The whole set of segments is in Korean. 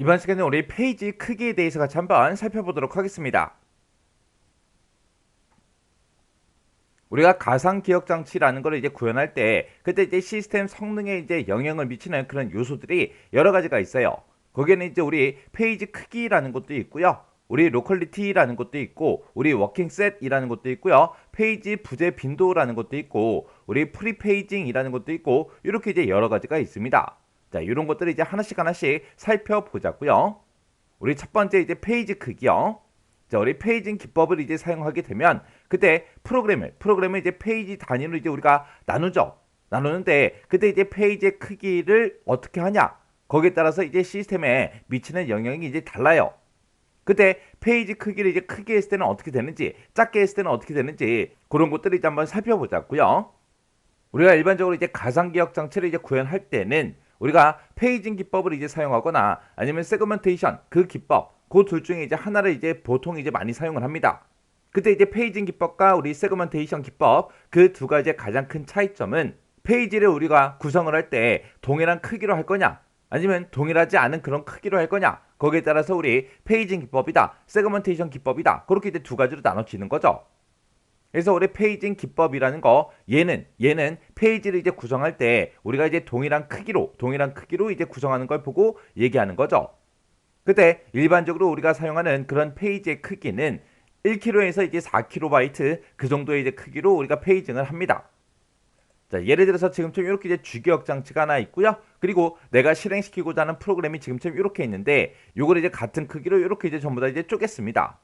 이번 시간에 우리 페이지 크기에 대해서 같이 한번 살펴보도록 하겠습니다. 우리가 가상 기억 장치라는 걸 이제 구현할 때 그때 이제 시스템 성능에 이제 영향을 미치는 그런 요소들이 여러 가지가 있어요. 거기에는 이제 우리 페이지 크기라는 것도 있고요. 우리 로컬리티라는 것도 있고, 우리 워킹 셋이라는 것도 있고요. 페이지 부재 빈도라는 것도 있고, 우리 프리페이징이라는 것도 있고, 이렇게 이제 여러 가지가 있습니다. 자, 이런 것들을 이제 하나씩 살펴보자고요. 우리 첫 번째 이제 페이지 크기요. 자, 우리 페이징 기법을 이제 사용하게 되면 그때 프로그램을 이제 페이지 단위로 이제 우리가 나누는데 그때 이제 페이지의 크기를 어떻게 하냐? 거기에 따라서 이제 시스템에 미치는 영향이 이제 달라요. 그때 페이지 크기를 이제 크게 했을 때는 어떻게 되는지, 작게 했을 때는 어떻게 되는지 그런 것들을 이제 한번 살펴보자고요. 우리가 일반적으로 이제 가상기억 장치를 이제 구현할 때는 우리가 페이징 기법을 이제 사용하거나 아니면 세그먼테이션 그 기법 그 둘 중에 이제 하나를 이제 보통 이제 많이 사용을 합니다. 그때 이제 페이징 기법과 우리 세그먼테이션 기법 그 두 가지의 가장 큰 차이점은 페이지를 우리가 구성을 할 때 동일한 크기로 할 거냐 아니면 동일하지 않은 그런 크기로 할 거냐 거기에 따라서 우리 페이징 기법이다 세그먼테이션 기법이다 그렇게 이제 두 가지로 나눠지는 거죠. 그래서 우리 페이징 기법이라는 거 얘는 페이지를 이제 구성할 때 우리가 이제 동일한 크기로 이제 구성하는 걸 보고 얘기하는 거죠. 그때 일반적으로 우리가 사용하는 그런 페이지의 크기는 1kb에서 이제 4kB 그 정도의 이제 크기로 우리가 페이징을 합니다. 자, 예를 들어서 지금처럼 이렇게 이제 주기억 장치가 하나 있고요. 그리고 내가 실행시키고자 하는 프로그램이 지금처럼 이렇게 있는데 요걸 이제 같은 크기로 이렇게 이제 전부 다 이제 쪼갰습니다.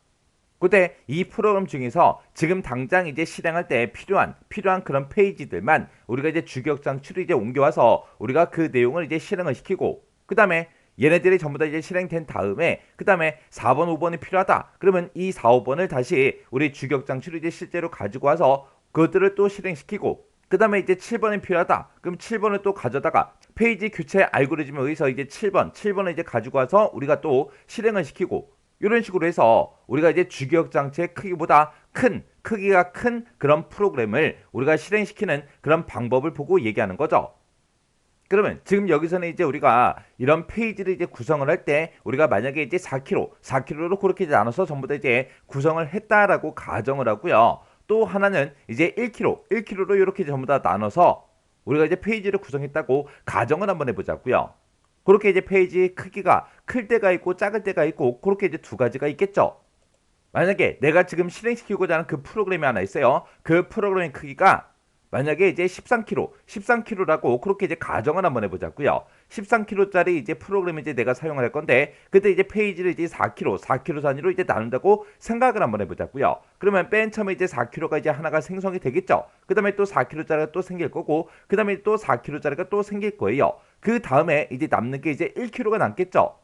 그때 이 프로그램 중에서 지금 당장 이제 실행할 때 필요한 그런 페이지들만 우리가 이제 주기억 장치로 이제 옮겨와서 우리가 그 내용을 이제 실행을 시키고 그 다음에 얘네들이 전부 다 이제 실행된 다음에 그 다음에 4번, 5번이 필요하다. 그러면 이 4, 5번을 다시 우리 주기억 장치로 이제 실제로 가지고 와서 그것들을 또 실행시키고 그 다음에 이제 7번이 필요하다. 그럼 7번을 또 가져다가 페이지 교체 알고리즘에 의해서 이제 7번을 이제 가지고 와서 우리가 또 실행을 시키고 이런 식으로 해서 우리가 이제 주기억 장치의 크기보다 크기가 큰 그런 프로그램을 우리가 실행시키는 그런 방법을 보고 얘기하는 거죠. 그러면 지금 여기서는 이제 우리가 이런 페이지를 이제 구성을 할 때 우리가 만약에 이제 4kg로 그렇게 이제 나눠서 전부 다 이제 구성을 했다라고 가정을 하고요. 또 하나는 이제 1kg로 이렇게 전부 다 나눠서 우리가 이제 페이지를 구성했다고 가정을 한번 해보자고요. 그렇게 이제 페이지 크기가 클 때가 있고 작을 때가 있고 그렇게 이제 두 가지가 있겠죠. 만약에 내가 지금 실행시키고자 하는 그 프로그램이 하나 있어요. 그 프로그램의 크기가 만약에 이제 13kg라고 그렇게 이제 가정을 한번 해보자고요. 13kg짜리 이제 프로그램을 이제 내가 사용을 할 건데 그때 이제 페이지를 이제 4kg 단위로 이제 나눈다고 생각을 한번 해보자고요. 그러면 맨 처음에 이제 4kg가 이제 하나가 생성이 되겠죠. 그 다음에 또 4kg짜리가 또 생길 거고 그 다음에 또 4kg짜리가 또 생길 거예요. 그 다음에 이제 남는 게 이제 1kg가 남겠죠.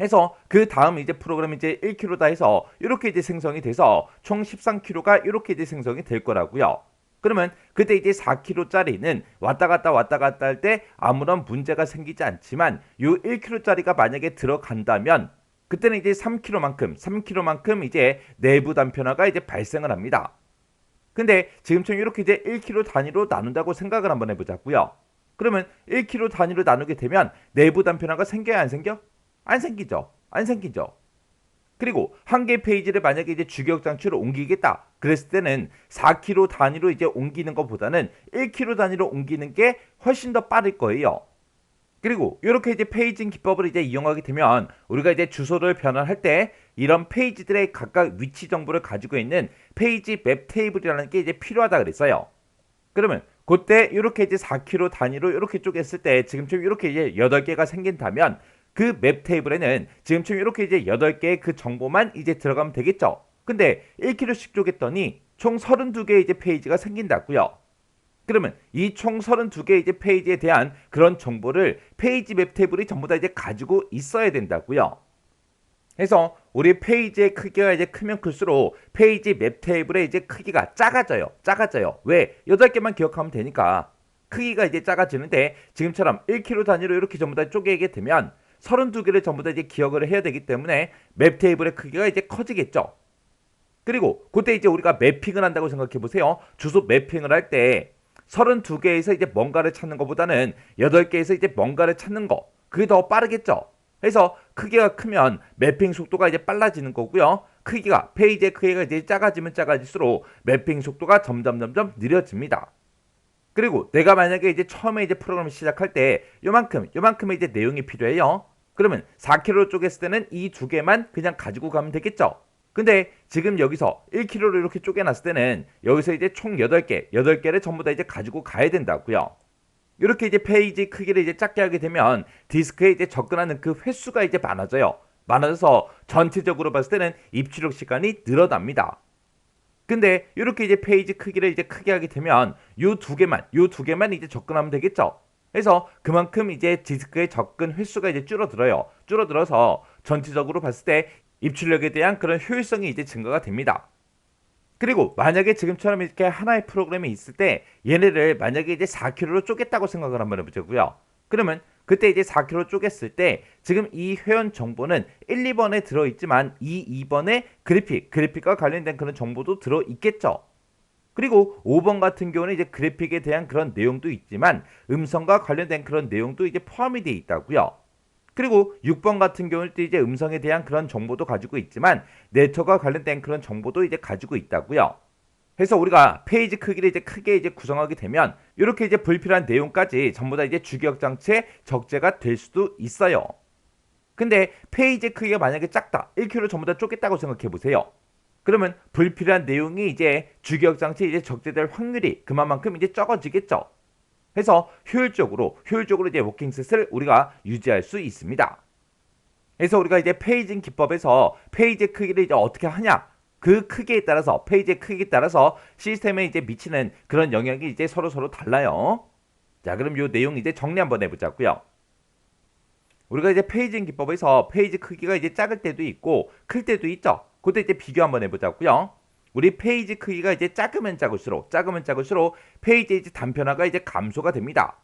해서 그 다음 이제 프로그램이 이제 1kg다 해서 이렇게 이제 생성이 돼서 총 13kg가 이렇게 이제 생성이 될 거라고요. 그러면 그때 이제 4kg짜리는 왔다 갔다 할 때 아무런 문제가 생기지 않지만 이 1kg짜리가 만약에 들어간다면 그때는 이제 3kg만큼 이제 내부 단편화가 이제 발생을 합니다. 근데 지금처럼 이렇게 이제 1kg 단위로 나눈다고 생각을 한번 해보자고요. 그러면 1kg 단위로 나누게 되면 내부 단편화가 생겨야 안 생겨? 안 생기죠. 안 생기죠. 그리고 한 개 페이지를 만약에 이제 주기억 장치로 옮기겠다. 그랬을 때는 4kg 단위로 이제 옮기는 것보다는 1kg 단위로 옮기는 게 훨씬 더 빠를 거예요. 그리고 이렇게 이제 페이징 기법을 이제 이용하게 되면 우리가 이제 주소를 변환할 때 이런 페이지들의 각각 위치 정보를 가지고 있는 페이지 맵 테이블이라는 게 이제 필요하다 그랬어요. 그러면 그때 이렇게 이제 4kg 단위로 이렇게 쪼갰을 때 지금처럼 이렇게 이제 8개가 생긴다면 그 맵 테이블에는 지금처럼 이렇게 이제 8개의 그 정보만 이제 들어가면 되겠죠. 근데 1kg씩 쪼갰더니 총 32개의 이제 페이지가 생긴다고요. 그러면 이 총 32개의 이제 페이지에 대한 그런 정보를 페이지 맵 테이블이 전부 다 이제 가지고 있어야 된다고요. 그래서 우리 페이지의 크기가 이제 크면 클수록 페이지 맵 테이블의 이제 크기가 작아져요. 왜? 8개만 기억하면 되니까. 크기가 이제 작아지는데 지금처럼 1kg 단위로 이렇게 전부 다 쪼개게 되면 32개를 전부 다 이제 기억을 해야 되기 때문에 맵 테이블의 크기가 이제 커지겠죠. 그리고 그때 이제 우리가 매핑을 한다고 생각해 보세요. 주소 매핑을 할 때 32개에서 이제 뭔가를 찾는 것보다는 8개에서 이제 뭔가를 찾는 거. 그게 더 빠르겠죠. 그래서 크기가 크면 매핑 속도가 이제 빨라지는 거고요. 페이지의 크기가 이제 작아지면 작아질수록 매핑 속도가 점점 느려집니다. 그리고 내가 만약에 이제 처음에 이제 프로그램을 시작할 때 요만큼의 이제 내용이 필요해요. 그러면 4kg로 쪼갰을 때는 이 두 개만 그냥 가지고 가면 되겠죠. 근데 지금 여기서 1kg로 이렇게 쪼개놨을 때는 여기서 이제 총 8개를 전부 다 이제 가지고 가야 된다고요. 이렇게 이제 페이지 크기를 이제 작게 하게 되면 디스크에 이제 접근하는 그 횟수가 이제 많아져요. 많아져서 전체적으로 봤을 때는 입출력 시간이 늘어납니다. 근데 이렇게 이제 페이지 크기를 이제 크게 하게 되면 요 두 개만 이제 접근하면 되겠죠. 그래서 그만큼 이제 디스크의 접근 횟수가 이제 줄어들어요. 줄어들어서 전체적으로 봤을 때 입출력에 대한 그런 효율성이 이제 증가가 됩니다. 그리고 만약에 지금처럼 이렇게 하나의 프로그램이 있을 때 얘네를 만약에 이제 4kg로 쪼갰다고 생각을 한번 해보자고요. 그러면 그때 이제 4kg로 쪼갰을 때 지금 이 회원 정보는 1, 2번에 들어있지만 2번에 그래픽과 관련된 그런 정보도 들어있겠죠. 그리고 5번 같은 경우는 이제 그래픽에 대한 그런 내용도 있지만 음성과 관련된 그런 내용도 이제 포함이 되어 있다고요. 그리고 6번 같은 경우는 또 이제 음성에 대한 그런 정보도 가지고 있지만 네트워크와 관련된 그런 정보도 이제 가지고 있다고요. 그래서 우리가 페이지 크기를 이제 크게 이제 구성하게 되면 이렇게 이제 불필요한 내용까지 전부 다 이제 주기억 장치의 적재가 될 수도 있어요. 근데 페이지 크기가 만약에 작다, 1kg 전부 다 쪼갰다고 생각해 보세요. 그러면 불필요한 내용이 이제 주기억 장치에 이제 적재될 확률이 그만큼 이제 적어지겠죠. 해서 효율적으로 이제 워킹셋을 우리가 유지할 수 있습니다. 그래서 우리가 이제 페이징 기법에서 페이지 크기를 이제 어떻게 하냐, 그 크기에 따라서 페이지의 크기에 따라서 시스템에 이제 미치는 그런 영향이 이제 서로 달라요. 자, 그럼 요 내용 이제 정리 한번 해보자고요. 우리가 이제 페이징 기법에서 페이지 크기가 이제 작을 때도 있고 클 때도 있죠. 그때 이제 비교 한번 해보자고요. 우리 페이지 크기가 이제 작으면 작을수록 페이지의 이제 단편화가 이제 감소가 됩니다.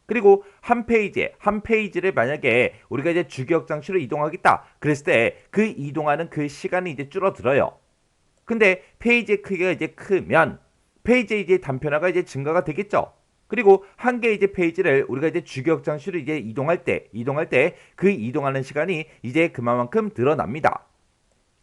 그리고 한 페이지를 만약에 우리가 이제 주기억 장치로 이동하겠다 그랬을 때 그 이동하는 그 시간이 이제 줄어들어요. 근데 페이지의 크기가 이제 크면 페이지의 이제 단편화가 이제 증가가 되겠죠. 그리고 한 개의 이제 페이지를 우리가 이제 주기억 장치로 이제 이동할 때 그 이동하는 시간이 이제 그만큼 늘어납니다.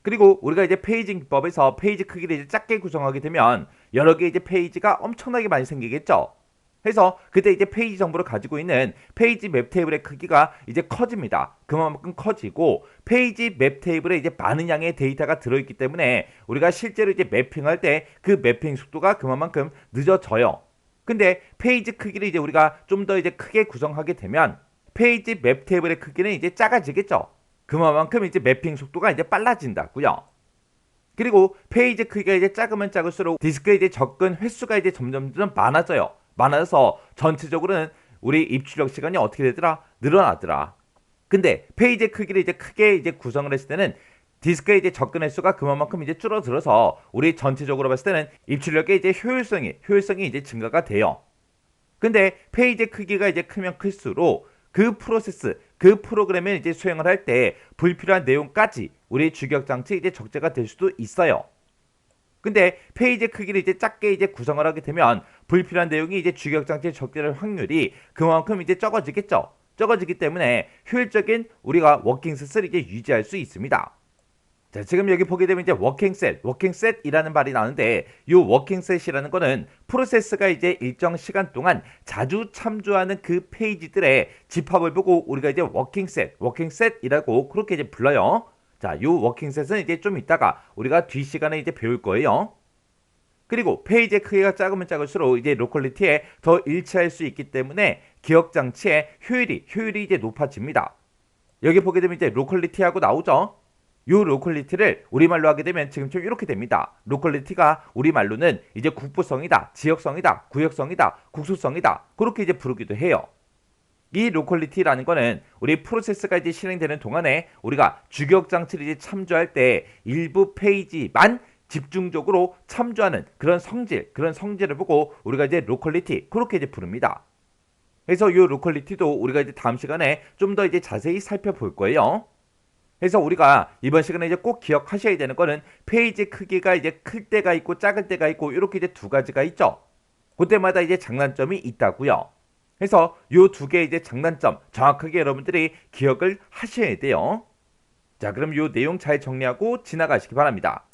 그리고 우리가 이제 페이징 기법에서 페이지 크기를 이제 작게 구성하게 되면 여러 개의 이제 페이지가 엄청나게 많이 생기겠죠. 그래서 그때 이제 페이지 정보를 가지고 있는 페이지 맵 테이블의 크기가 이제 커집니다. 그만큼 커지고 페이지 맵 테이블에 이제 많은 양의 데이터가 들어있기 때문에 우리가 실제로 이제 매핑할 때 그 매핑 속도가 그만큼 늦어져요. 근데 페이지 크기를 이제 우리가 좀 더 이제 크게 구성하게 되면 페이지 맵 테이블의 크기는 이제 작아지겠죠. 그만큼 이제 매핑 속도가 이제 빨라진다고요. 그리고 페이지 크기가 이제 작으면 작을수록 디스크의 이제 접근 횟수가 이제 점점 많아져요. 많아져서 전체적으로는 우리 입출력 시간이 어떻게 되더라? 늘어나더라. 근데 페이지 크기를 이제 크게 이제 구성을 했을 때는 디스크의 이제 접근 횟수가 그만큼 이제 줄어들어서 우리 전체적으로 봤을 때는 입출력의 이제 효율성이 이제 증가가 돼요. 근데 페이지 크기가 이제 크면 클수록 그 프로그램을 이제 수행을 할 때 불필요한 내용까지 우리 주기억 장치에 이제 적재가 될 수도 있어요. 근데 페이지 크기를 이제 작게 이제 구성을 하게 되면 불필요한 내용이 이제 주기억 장치에 적재될 확률이 그만큼 이제 적어지겠죠. 적어지기 때문에 효율적인 우리가 워킹셋을 이제 유지할 수 있습니다. 자, 지금 여기 보게 되면 이제 워킹셋이라는 말이 나오는데 이 워킹셋이라는 거는 프로세스가 이제 일정 시간 동안 자주 참조하는 그 페이지들의 집합을 보고 우리가 이제 워킹셋이라고 그렇게 이제 불러요. 자, 이 워킹셋은 이제 좀 이따가 우리가 뒤 시간에 이제 배울 거예요. 그리고 페이지의 크기가 작으면 작을수록 이제 로컬리티에 더 일치할 수 있기 때문에 기억 장치의 효율이 이제 높아집니다. 여기 보게 되면 이제 로컬리티하고 나오죠. 이 로컬리티를 우리말로 하게 되면 지금처럼 이렇게 됩니다. 로컬리티가 우리말로는 이제 국부성이다, 지역성이다, 구역성이다, 국수성이다 그렇게 이제 부르기도 해요. 이 로컬리티라는 거는 우리 프로세스가 이제 실행되는 동안에 우리가 주기억 장치를 이제 참조할 때 일부 페이지만 집중적으로 참조하는 그런 성질을 보고 우리가 이제 로컬리티 그렇게 이제 부릅니다. 그래서 이 로컬리티도 우리가 이제 다음 시간에 좀 더 이제 자세히 살펴볼 거예요. 그래서 우리가 이번 시간에 이제 꼭 기억하셔야 되는 거는 페이지 크기가 이제 클 때가 있고 작을 때가 있고 이렇게 이제 두 가지가 있죠. 그때마다 이제 장단점이 있다고요. 그래서 요 두 개의 이제 장단점 정확하게 여러분들이 기억을 하셔야 돼요. 자, 그럼 요 내용 잘 정리하고 지나가시기 바랍니다.